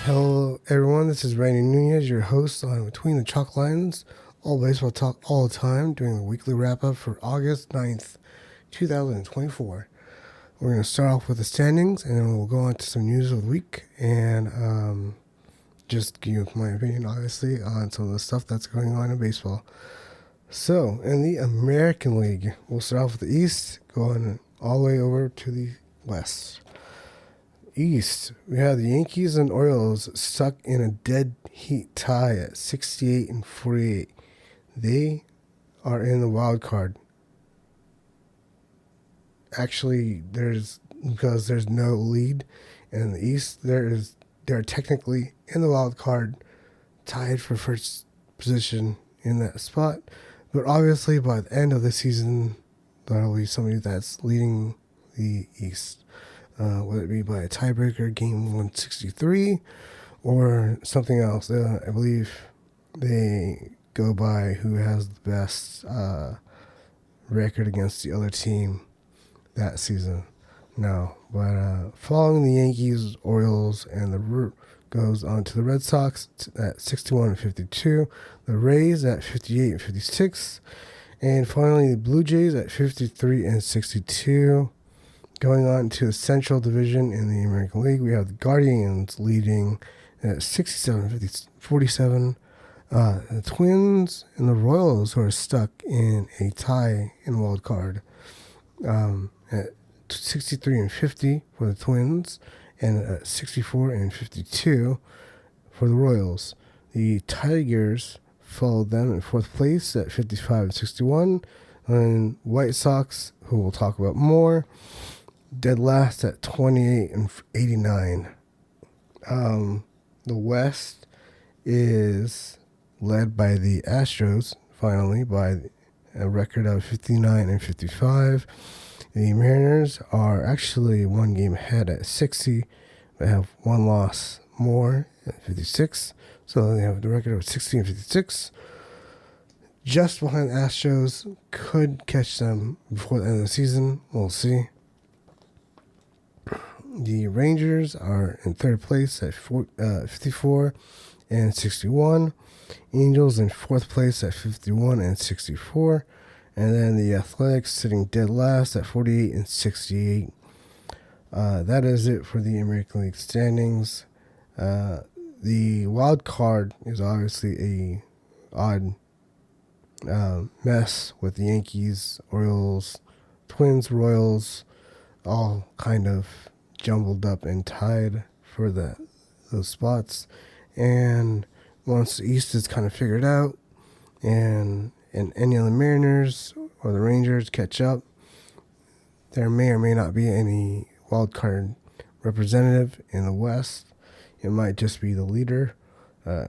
Hello, everyone. This is Randy Nunez, your host on Between the Chalk Lines, all baseball talk all the time, doing the weekly wrap-up for August 9th, 2024. We're going to start off with the standings, and then we'll go on to some news of the week, and just give you my opinion, obviously, on some of the stuff that's going on in baseball. So, in the American League, we'll start off with the East, going all the way over to the West. East, we have the Yankees and Orioles stuck in a dead heat tie at 68 and 48. They are in the wild card. Actually, because there's no lead in the East, they're technically in the wild card, tied for first position in that spot. But obviously, by the end of the season, there'll be somebody that's leading the East. Whether it be by a tiebreaker, game 163, or something else. I believe they go by who has the best record against the other team that season. No, but following the Yankees, Orioles, and the Root goes on to the Red Sox at 61 and 52, the Rays at 58 and 56, and finally the Blue Jays at 53 and 62. Going on to the Central Division in the American League, we have the Guardians leading at 67-47. The Twins and the Royals, who are stuck in a tie in wild card, at 63 and 50 for the Twins, and at 64 and 52 for the Royals. The Tigers followed them in fourth place at 55 and 61, and White Sox, who we'll talk about more, dead last at 28 and 89. The West is led by the Astros, finally, by a record of 59 and 55. The Mariners are actually one game ahead at 60, but have one loss more at 56. So they have the record of 60 and 56. Just behind the Astros, could catch them before the end of the season. We'll see. The Rangers are in third place at 54 and 61. Angels in fourth place at 51 and 64. And then the Athletics sitting dead last at 48 and 68. That is it for the American League standings. The wild card is obviously a odd mess with the Yankees, Orioles, Twins, Royals, all kind of jumbled up and tied for those spots. And once the East is kind of figured out and any of the Mariners or the Rangers catch up, there may or may not be any wild card representative in the West. It might just be the leader,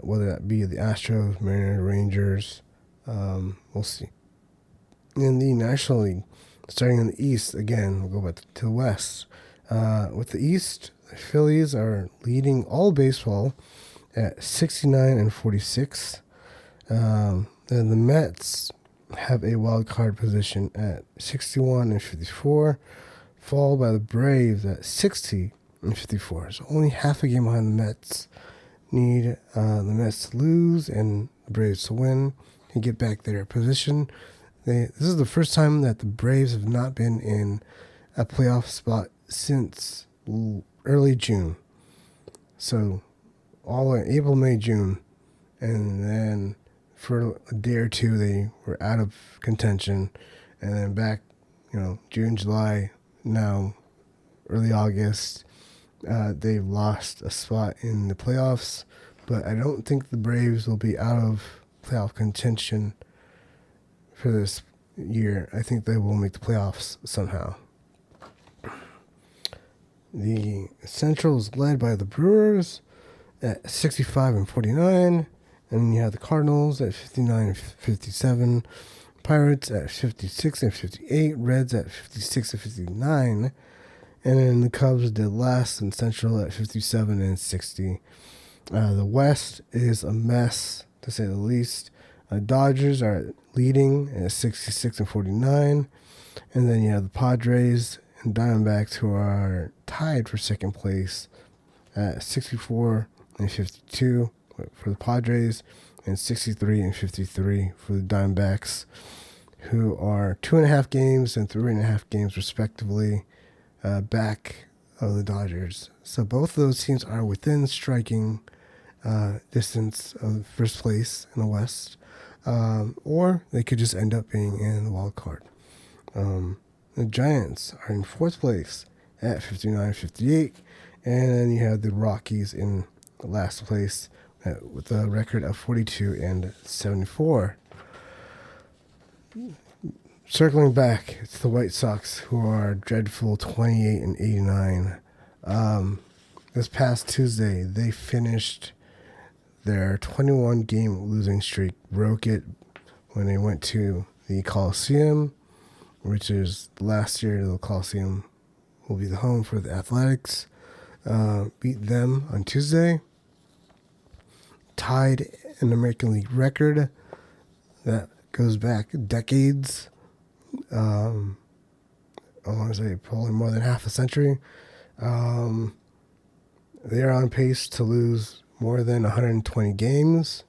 whether that be the Astros, Mariners, Rangers. We'll see. In the National League, starting in the East, again, we'll go back to the West. With the East, the Phillies are leading all baseball at 69 and 46. Then the Mets have a wild card position at 61 and 54, followed by the Braves at 60 and 54. So only half a game behind the Mets. Need the Mets to lose and the Braves to win and get back their position. This is the first time that the Braves have not been in a playoff spot since early June. So all in April, May, June, and then for a day or two they were out of contention, and then back, June, July, now early August, they've lost a spot in the playoffs. But I don't think the Braves will be out of playoff contention for this year. I think they will make the playoffs somehow. The Central is led by the Brewers at 65 and 49. And then you have the Cardinals at 59 and 57. Pirates at 56 and 58. Reds at 56 and 59. And then the Cubs did last in Central at 57 and 60. The West is a mess, to say the least. Dodgers are leading at 66 and 49. And then you have the Padres and Diamondbacks, who are tied for second place at 64 and 52 for the Padres, and 63 and 53 for the Diamondbacks, who are 2.5 games and 3.5 games respectively back of the Dodgers. So both of those teams are within striking distance of first place in the West, or they could just end up being in the wild card. The Giants are in fourth place at 59-58, and then you have the Rockies in last place with a record of 42-74. Circling back, it's the White Sox, who are dreadful 28-89. This past Tuesday, they finished their 21-game losing streak, broke it when they went to the Coliseum, which is last year the Coliseum will be the home for the Athletics. Beat them on Tuesday. Tied an American League record that goes back decades. I want to say probably more than half a century. They are on pace to lose more than 120 games.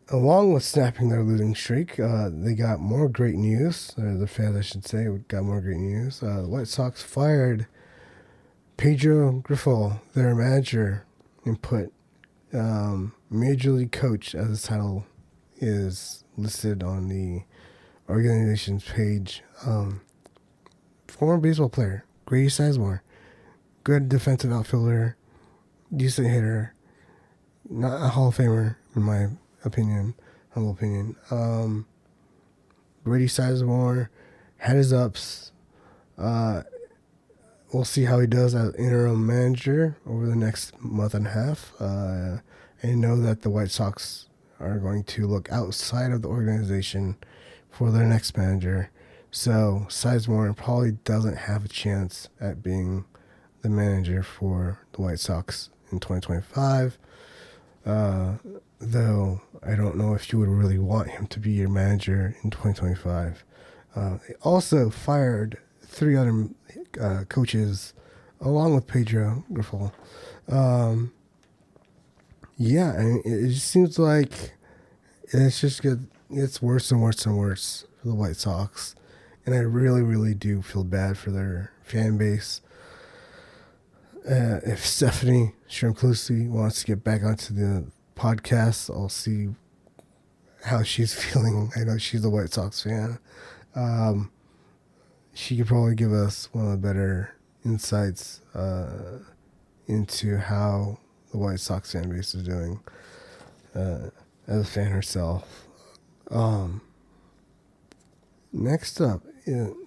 Along with snapping their losing streak, they got more great news. The fans, I should say, got more great news. The White Sox fired Pedro Grifol, their manager, and put Major League Coach, as his title is listed on the organization's page. Former baseball player, Grady Sizemore. Good defensive outfielder, decent hitter, not a Hall of Famer, in my opinion, humble opinion. Grady Sizemore had his ups. We'll see how he does as interim manager over the next month and a half. I know that the White Sox are going to look outside of the organization for their next manager. So Sizemore probably doesn't have a chance at being the manager for the White Sox in 2025. Though I don't know if you would really want him to be your manager in 2025. They also fired 3 other coaches along with Pedro Grifol. Yeah, I mean, it just seems like it's worse and worse and worse for the White Sox. And I really, really do feel bad for their fan base. If Stephanie Shrimp-Clusi wants to get back onto the podcast, I'll see how she's feeling. I know she's a White Sox fan. She could probably give us one of the better insights into how the White Sox fan base is doing as a fan herself. Next up,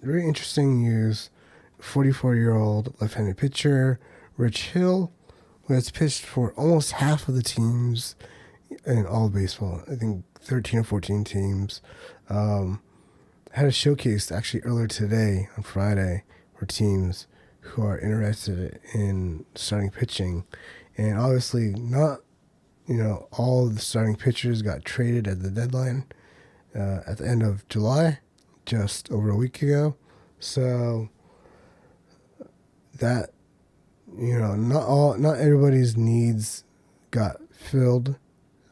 very interesting news. 44-year-old left-handed pitcher Rich Hill, who has pitched for almost half of the teams in all of baseball, I think 13 or 14 teams, had a showcase actually earlier today on Friday for teams who are interested in starting pitching. And obviously not, all of the starting pitchers got traded at the deadline at the end of July, just over a week ago. So that, not everybody's needs got filled.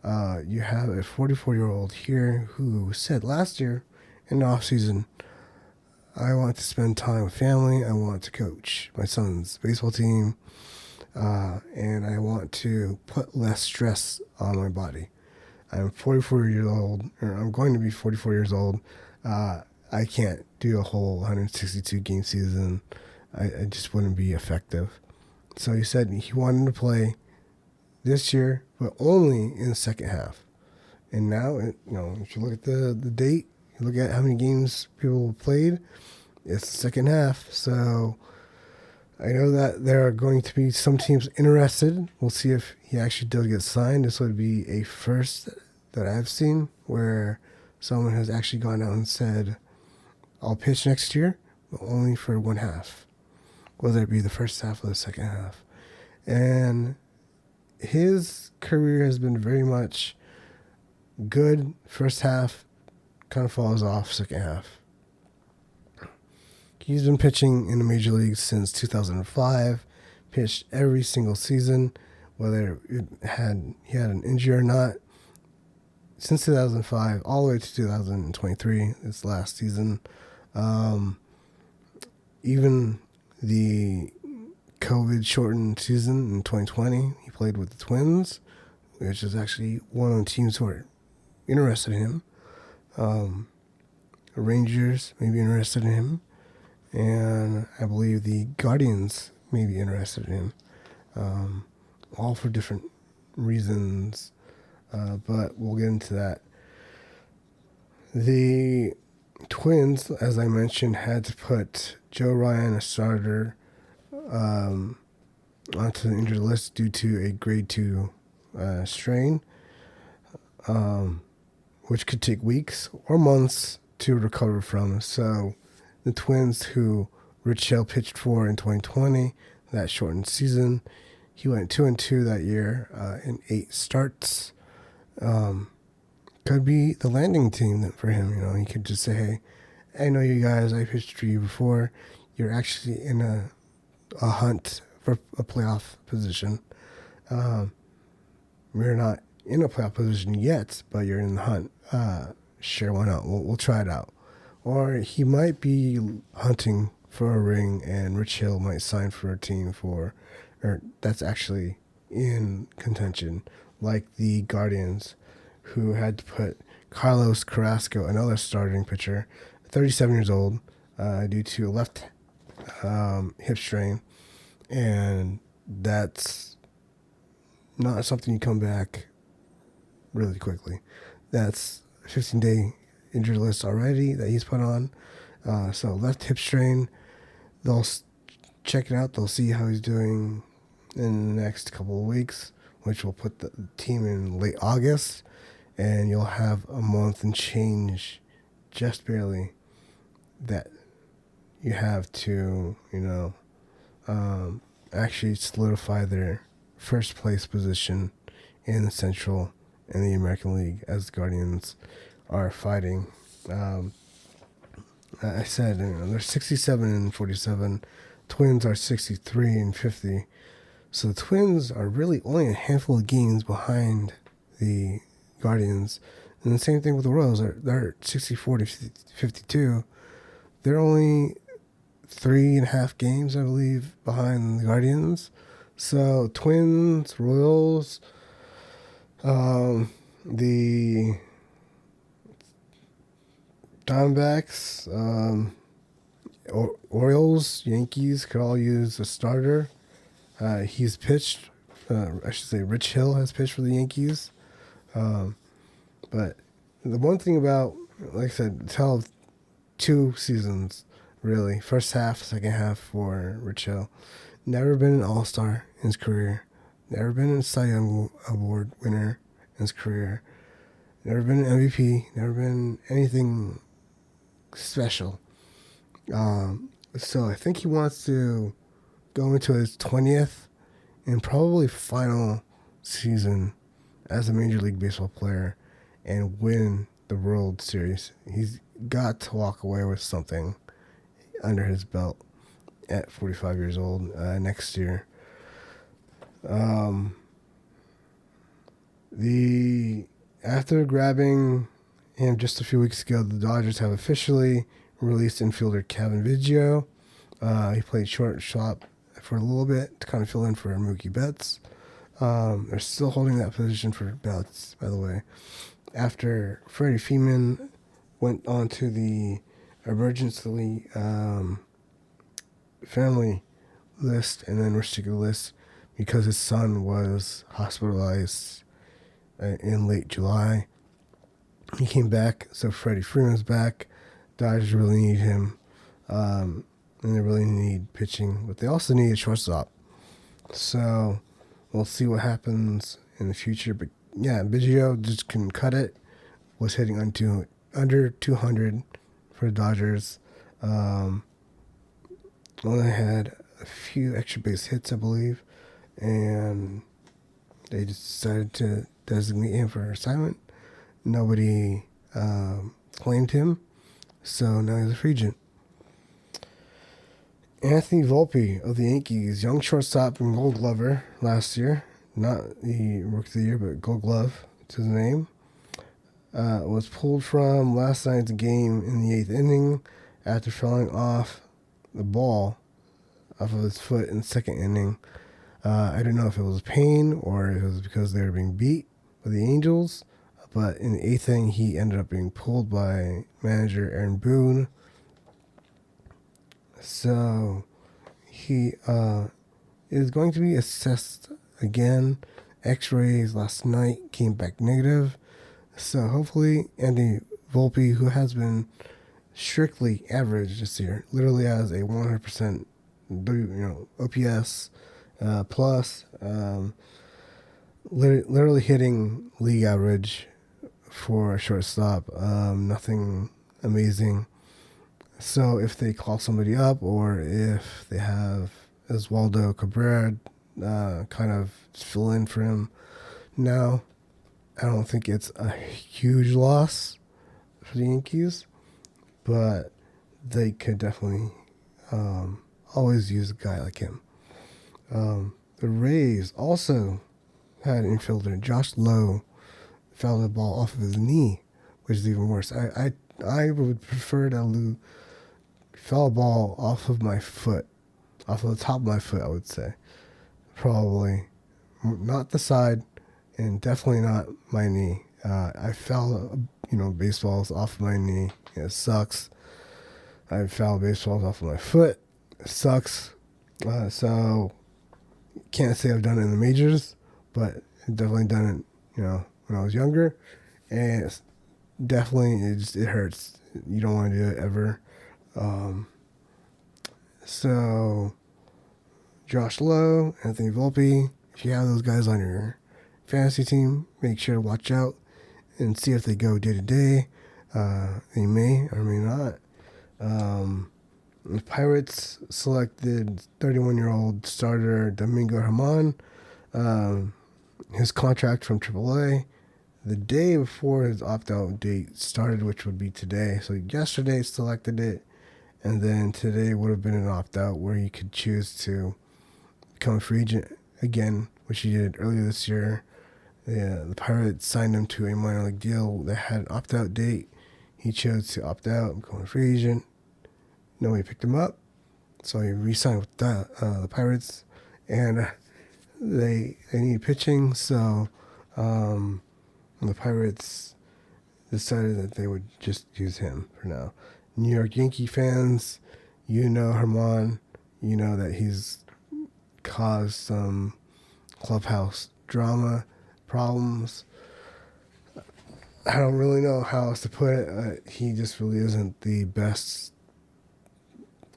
You have a 44-year-old here who said last year in the offseason, I want to spend time with family. I want to coach my son's baseball team. And I want to put less stress on my body. I'm 44 years old, or I'm going to be 44 years old. I can't do a whole 162 game season. I just wouldn't be effective. So he said he wanted to play this year, but only in the second half. And now, if you look at the date, you look at how many games people played, it's the second half. So I know that there are going to be some teams interested. We'll see if he actually does get signed. This would be a first that I've seen where someone has actually gone out and said, I'll pitch next year, but only for one half, whether it be the first half or the second half. And his career has been very much good first half, kind of falls off second half. He's been pitching in the major leagues since 2005, pitched every single season, whether he had an injury or not, since 2005 all the way to 2023, this last season. Even the COVID shortened season in 2020, he played with the Twins, which is actually one of the teams who are interested in him. Rangers may be interested in him, and I believe the Guardians may be interested in him, all for different reasons, but we'll get into that. The Twins, as I mentioned, had to put Joe Ryan, a starter, onto the injured list due to a grade 2 strain, which could take weeks or months to recover from. So the Twins, who Rich Hill pitched for in 2020, that shortened season, he went 2-2 that year in 8 starts. Could be the landing team for him. You know, he could just say, "Hey, I know you guys. I pitched for you before. You're actually in a hunt for a playoff position. We're not in a playoff position yet, but you're in the hunt. Sure, why not? We'll try it out." Or he might be hunting for a ring, and Rich Hill might sign for a team or that's actually in contention, like the Guardians, who had to put Carlos Carrasco, another starting pitcher, 37 years old, due to a left hip strain, and that's not something you come back really quickly. That's a 15-day injury list already that he's put on. So left hip strain, they'll check it out. They'll see how he's doing in the next couple of weeks, which will put the team in late August, and you'll have a month and change, just barely, that you have to, actually solidify their first place position in the Central and the American League, as the Guardians are fighting. I said, they're 67-47. Twins are 63-50. So the Twins are really only a handful of games behind the Guardians. And the same thing with the Royals. They're 64-52. They're only 3.5 games, I believe, behind the Guardians. So Twins, Royals, the Diamondbacks, Orioles, Yankees could all use a starter. He's pitched. I should say Rich Hill has pitched for the Yankees. But the one thing about, like I said, tell of 2 seasons, really. First half, second half for Rich Hill. Never been an All-Star in his career. Never been a Cy Young Award winner in his career. Never been an MVP. Never been anything special. So I think he wants to go into his 20th and probably final season as a Major League Baseball player and win the World Series. He's got to walk away with something under his belt at 45 years old next year. After grabbing him just a few weeks ago, the Dodgers have officially released infielder Kevin Biggio. He played shortstop for a little bit to kind of fill in for Mookie Betts. They're still holding that position for Betts, by the way. After Freddie Freeman went on to the emergency family list and then restricted list because his son was hospitalized in late July. He came back, so Freddie Freeman's back. Dodgers really need him, and they really need pitching, but they also need a shortstop. So we'll see what happens in the future. But yeah, Biggio just couldn't cut it. Was hitting under 200 for the Dodgers. Only had a few extra base hits, I believe, and they just decided to designate him for assignment. Nobody claimed him, so now he's a free agent. Anthony Volpe of the Yankees, young shortstop and Gold Glover last year, not the Rookie of the Year, but Gold Glove to his name, was pulled from last night's game in the eighth inning after falling off the ball off of his foot in the second inning. I don't know if it was pain or if it was because they were being beat by the Angels, but in the eighth inning, he ended up being pulled by manager Aaron Boone. So he is going to be assessed again. X-rays last night came back negative. So hopefully Andy Volpe, who has been strictly average this year, literally has a 100% OPS plus, literally hitting league average for a shortstop. Nothing amazing. So if they call somebody up or if they have Oswaldo Cabrera kind of fill in for him now, I don't think it's a huge loss for the Yankees, but they could definitely always use a guy like him. The Rays also had an infielder, Josh Lowe, fouled the ball off of his knee, which is even worse. I would prefer that Lou foul a ball off of my foot, off of the top of my foot, I would say. Probably not the side, and definitely not my knee. I foul, baseballs off of my knee. It sucks. I foul baseballs off of my foot. It sucks. So can't say I've done it in the majors, but I've definitely done it, when I was younger, and it's definitely it hurts. You don't want to do it ever. So Josh Lowe, Anthony Volpe, if you have those guys on your fantasy team, make sure to watch out and see if they go day to day. They may or may not. The Pirates selected 31-year-old starter Domingo Germán. His contract from AAA the day before his opt-out date started, which would be today. So yesterday selected it, and then today would have been an opt-out where he could choose to become a free agent again, which he did earlier this year. The Pirates signed him to a minor league deal that had an opt-out date. He chose to opt out and become a free agent. Nobody picked him up, so he re-signed with the Pirates, and they need pitching, so the Pirates decided that they would just use him for now. New York Yankee fans, Germán, that he's caused some clubhouse drama problems. I don't really know how else to put it. He just really isn't the best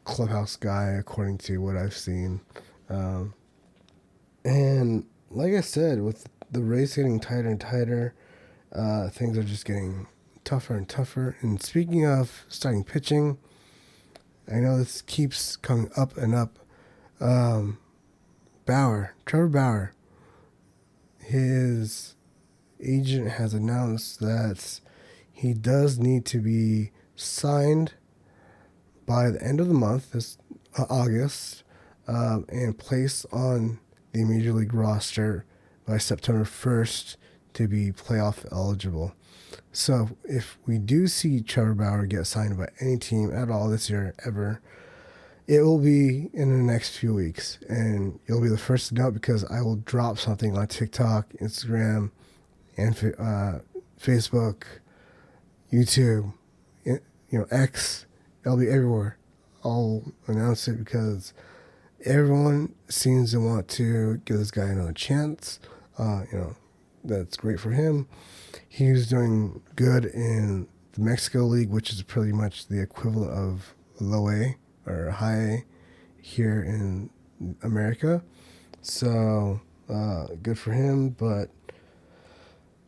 clubhouse guy, according to what I've seen. And like I said, with the race getting tighter and tighter, things are just getting tougher and tougher. And speaking of starting pitching, I know this keeps coming up and up. Trevor Bauer, his agent has announced that he does need to be signed by the end of the month, this August, and placed on the Major League roster by September 1st to be playoff eligible. So if we do see Trevor Bauer get signed by any team at all this year, ever, it will be in the next few weeks. And you'll be the first to know because I will drop something on TikTok, Instagram, and Facebook, YouTube, X. It'll be everywhere. I'll announce it because everyone seems to want to give this guy another chance. That's great for him. He's doing good in the Mexico League, which is pretty much the equivalent of low A or high A here in America. So good for him. But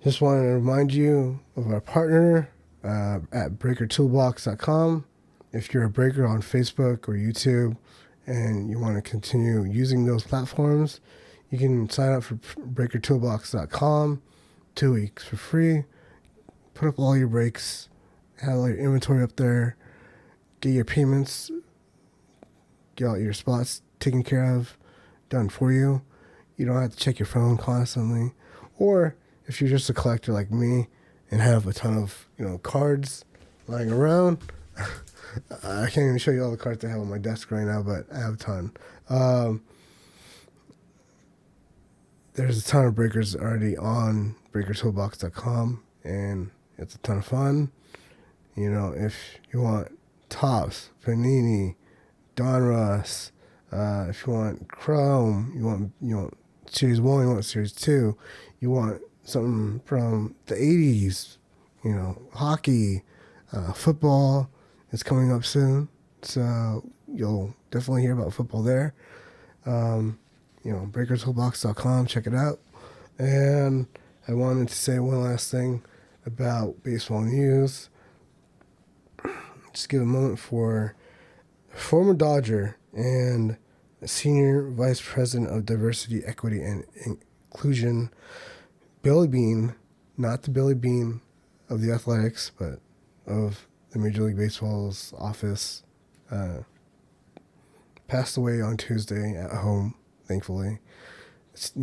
just wanted to remind you of our partner at breakertoolbox.com. If you're a breaker on Facebook or YouTube and you want to continue using those platforms, you can sign up for breakertoolbox.com 2 weeks for free. Put up all your breaks, have all your inventory up there, get your payments get all your spots taken care of, done for you. You don't have to check your phone constantly. Or if you're just a collector like me and have a ton of, cards lying around, I can't even show you all the cards I have on my desk right now, but I have a ton. There's a ton of breakers already on breakertoolbox.com, and it's a ton of fun. If you want Topps, Panini, Donruss, if you want Chrome, you want Series 1, you want Series 2, you want something from the 80s, hockey, football is coming up soon, so you'll definitely hear about football there. BreakerToolbox.com, check it out. And I wanted to say one last thing about baseball news. Just give a moment for former Dodger and Senior Vice President of Diversity, Equity, and Inclusion, Billy Beane, not the Billy Beane of the Athletics, but of the Major League Baseball's office, passed away on Tuesday at home, thankfully. 6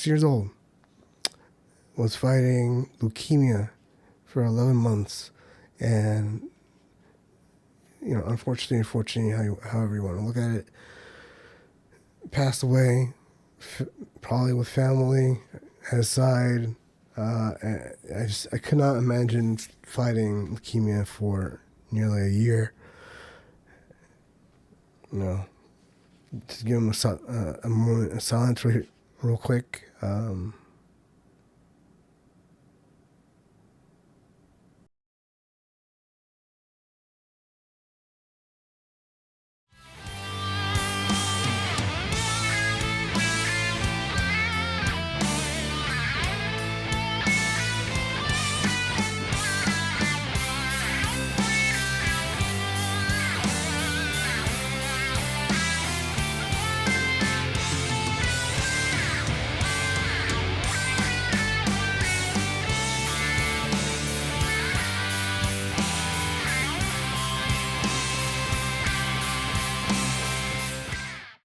years old. Was fighting leukemia for 11 months. And, unfortunately, however you want to look at it, passed away, probably with family at his side. I could not imagine fighting leukemia for nearly a year. Just give him a moment of silence real quick.